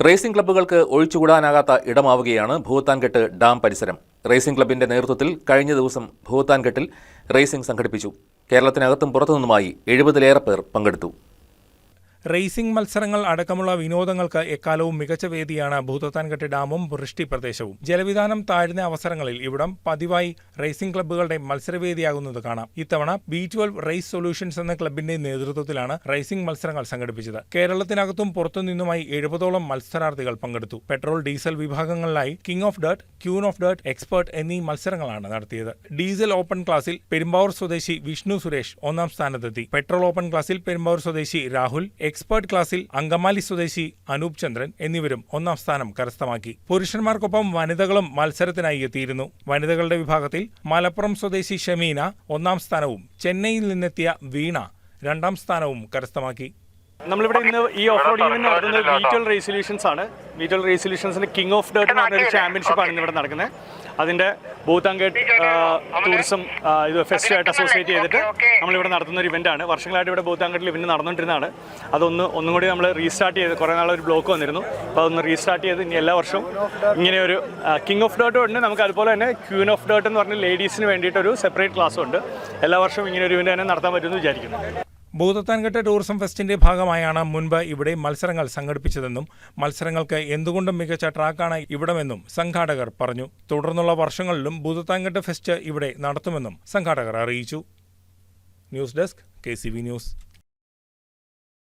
Racing ക്ലബ്ബുകൾക്ക് ഒഴിച്ചുകൂടാനാകാത്ത ഇടമാവുകയാണ് ഭൂത്താൻകെട്ട് dam പരിസരം. Racing ക്ലബിന്റെ നേതൃത്വത്തിൽ കഴിഞ്ഞ ദിവസം ഭൂത്താൻകെട്ടിൽ റേസിംഗ് സംഘടിപ്പിച്ചു. കേരളത്തിനകത്തും പുറത്തുനിന്നുമായി 70-ലേറെ പേർ പങ്കെടുത്തു. റേസിംഗ് മത്സരങ്ങൾ അടക്കമുള്ള വിനോദങ്ങൾക്ക് എക്കാലവും മികച്ച വേദിയാണ് ഭൂത്താൻകെട്ട് ഡാമും വൃഷ്ടി പ്രദേശവും. ജലവിധാനം താഴ്ന്ന അവസരങ്ങളിൽ ഇവിടം പതിവായി റേസിംഗ് ക്ലബ്ബുകളുടെ മത്സരവേദിയാകുന്നത് കാണാം. ഇത്തവണ B12 റേസ് സൊല്യൂഷൻസ് എന്ന ക്ലബിന്റെ നേതൃത്വത്തിലാണ് റേസിംഗ് മത്സരങ്ങൾ സംഘടിപ്പിച്ചത്. കേരളത്തിനകത്തും പുറത്തുനിന്നുമായി 70ഓളം മത്സരാർത്ഥികൾ പങ്കെടുത്തു. പെട്രോൾ, ഡീസൽ വിഭാഗങ്ങളിലായി king of dirt, queen of dirt, expert എന്നീ മത്സരങ്ങളാണ് നടത്തിയത്. ഡീസൽ ഓപ്പൺ ക്ലാസിൽ പെരുമ്പാവൂർ സ്വദേശി വിഷ്ണു സുരേഷ് ഒന്നാം സ്ഥാനത്തെത്തി. പെട്രോൾ ഓപ്പൺ ക്ലാസിൽ പെരുമ്പാവൂർ സ്വദേശി രാഹുൽ, എക്സ്പേർട്ട് ക്ലാസിൽ അങ്കമാലി സ്വദേശി അനൂപ് ചന്ദ്രൻ എന്നിവരും ഒന്നാം സ്ഥാനം കരസ്ഥമാക്കി. പുരുഷന്മാർക്കൊപ്പം വനിതകളും മത്സരത്തിനായി എത്തിയിരുന്നു. വനിതകളുടെ വിഭാഗത്തിൽ മലപ്പുറം സ്വദേശി ഷമീന ഒന്നാം സ്ഥാനവും ചെന്നൈയിൽ നിന്നെത്തിയ വീണ രണ്ടാം സ്ഥാനവും കരസ്ഥമാക്കി. നമ്മളിവിടെ ഇന്ന് ഈ ഓഫ് റോഡ് ഇവന്റ് നടത്തുന്നത് B12 റേസ് സൊല്യൂഷൻസ് ആണ്. B12 റേസ് സൊല്യൂഷൻസിന്റെ കിങ് ഓഫ് ഡേർട്ട് എന്ന് പറഞ്ഞൊരു ചാമ്പ്യൻഷിപ്പാണ് ഇന്നിവിടെ നടക്കുന്നത്. അതിന്റെ ഭൂത്താൻകെട്ട് ടൂറിസം ഫെസ്റ്റുമായിട്ട് അസോസിയേറ്റ് ചെയ്തിട്ട് നമ്മളിവിടെ നടത്തുന്ന ഒരു ഇവന്റാണ്. വർഷങ്ങളായിട്ട് ഇവിടെ ഭൂത്താൻകെട്ടിൽ ഇവന്റ് നടന്നുകൊണ്ടിരുന്നതാണ്. ഒന്നും കൂടി നമ്മൾ റീസ്റ്റാർട്ട് ചെയ്ത്, കുറേ നാളൊരു ബ്ലോക്ക് വന്നിരുന്നു. അപ്പോൾ അതൊന്ന് റീസ്റ്റാർട്ട് ചെയ്ത് ഇനി എല്ലാ വർഷവും ഇങ്ങനെ ഒരു കിങ് ഓഫ് ഡേർട്ടും ഉണ്ട്. നമുക്ക് അതുപോലെ തന്നെ ക്യൂൻ ഓഫ് ഡേർട്ട് എന്ന് പറഞ്ഞ ലേഡീസിന് വേണ്ടിയിട്ടൊരു സെപ്പറേറ്റ് ക്ലാസ്സും ഉണ്ട്. എല്ലാ വർഷവും ഇങ്ങനെ ഒരു ഇവന്റ് തന്നെ നടത്താൻ പറ്റുമെന്ന് വിചാരിക്കുന്നു. ഭൂത്താൻകെട്ട് ടൂറിസം ഫെസ്റ്റിന്റെ ഭാഗമായാണ് മുൻപ് ഇവിടെ മത്സരങ്ങൾ സംഘടിപ്പിച്ചതെന്നും മത്സരങ്ങൾക്ക് എന്തുകൊണ്ടും മികച്ച ട്രാക്കാണ് ഇവിടമെന്നും സംഘാടകർ പറഞ്ഞു. തുടർന്നുള്ള വർഷങ്ങളിലും ഭൂത്താൻകെട്ട് ഫെസ്റ്റ് ഇവിടെ നടത്തുമെന്നും സംഘാടകർ അറിയിച്ചു. News desk KCV news.